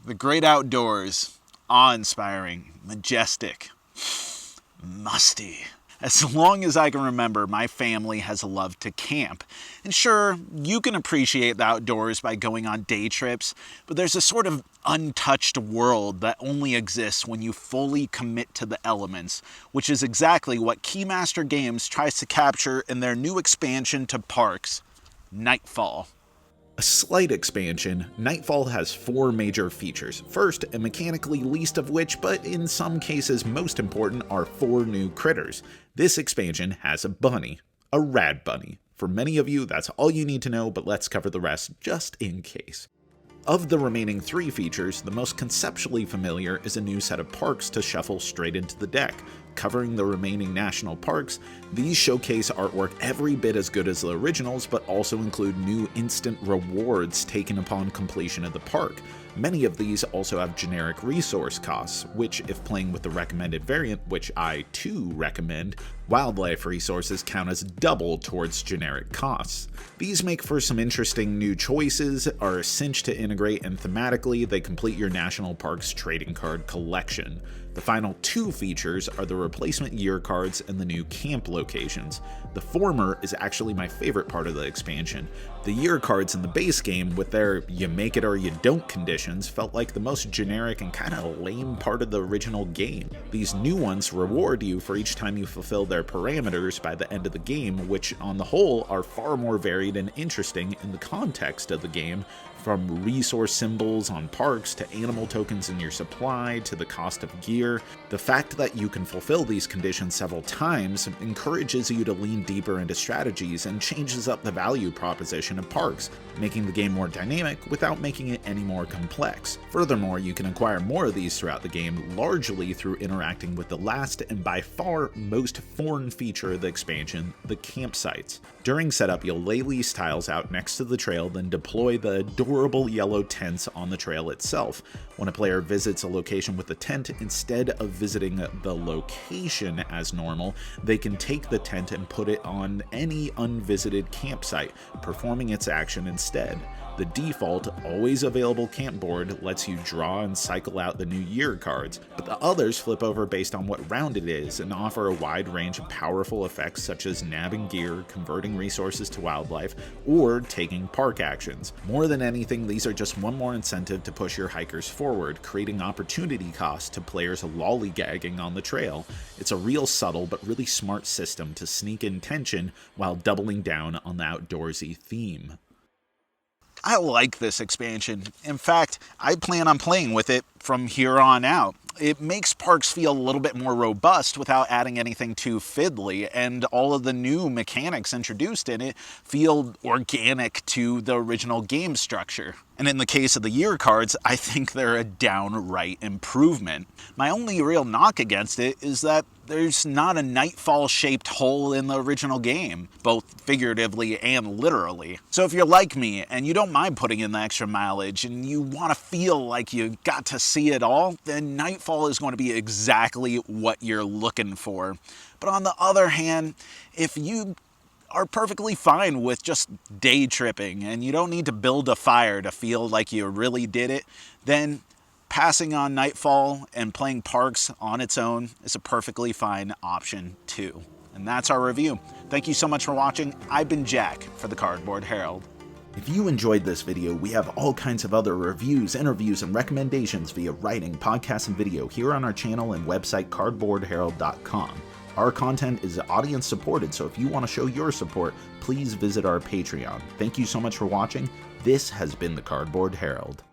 The great outdoors, awe-inspiring, majestic, musty. As long as I can remember, my family has loved to camp. And sure, you can appreciate the outdoors by going on day trips, but there's a sort of untouched world that only exists when you fully commit to the elements, which is exactly what Keymaster Games tries to capture in their new expansion to parks, Nightfall. A slight expansion, Nightfall has 4 major features. First, and mechanically least of which, but in some cases most important, are 4 new critters. This expansion has a bunny. A rad bunny. For many of you, that's all you need to know, but let's cover the rest just in case. Of the remaining 3 features, the most conceptually familiar is a new set of parks to shuffle straight into the deck. Covering the remaining national parks, these showcase artwork every bit as good as the originals, but also include new instant rewards taken upon completion of the park. Many of these also have generic resource costs, which, if playing with the recommended variant, which I too recommend, wildlife resources count as double towards generic costs. These make for some interesting new choices, are a cinch to integrate, and thematically they complete your national parks trading card collection. The final 2 features are the replacement year cards and the new camp locations. The former is actually my favorite part of the expansion. The year cards in the base game, with their you make it or you don't conditions, felt like the most generic and kinda lame part of the original game. These new ones reward you for each time you fulfill their parameters by the end of the game, which on the whole are far more varied and interesting in the context of the game, from resource symbols on parks to animal tokens in your supply to the cost of gear. The fact that you can fulfill these conditions several times encourages you to lean deeper into strategies and changes up the value proposition of parks, making the game more dynamic without making it any more complex. Furthermore, you can acquire more of these throughout the game, largely through interacting with the last and by far most foreign feature of the expansion, the campsites. During setup, you'll lay these tiles out next to the trail, then deploy the adorable yellow tents on the trail itself. When a player visits a location with a tent, instead of visiting the location as normal, they can take the tent and put it on any unvisited campsite, performing its action instead. The default, always available camp board lets you draw and cycle out the new year cards, but the others flip over based on what round it is and offer a wide range of powerful effects such as nabbing gear, converting resources to wildlife, or taking park actions. More than anything, these are just one more incentive to push your hikers forward, creating opportunity costs to players lollygagging on the trail. It's a real subtle but really smart system to sneak in tension while doubling down on the outdoorsy theme. I like this expansion. In fact, I plan on playing with it from here on out. It makes parks feel a little bit more robust without adding anything too fiddly, and all of the new mechanics introduced in it feel organic to the original game structure. And in the case of the year cards, I think they're a downright improvement. My only real knock against it is that there's not a Nightfall-shaped hole in the original game, both figuratively and literally. So if you're like me and you don't mind putting in the extra mileage and you want to feel like you got to see it all, then Nightfall is going to be exactly what you're looking for. But on the other hand, if you are perfectly fine with just day tripping and you don't need to build a fire to feel like you really did it, then passing on Nightfall and playing parks on its own is a perfectly fine option too. And that's our review. Thank you so much for watching. I've been Jack for the Cardboard Herald. If you enjoyed this video, we have all kinds of other reviews, interviews, and recommendations via writing, podcast, and video here on our channel and website cardboardherald.com. Our content is audience supported, so if you want to show your support, please visit our Patreon. Thank you so much for watching. This has been the Cardboard Herald.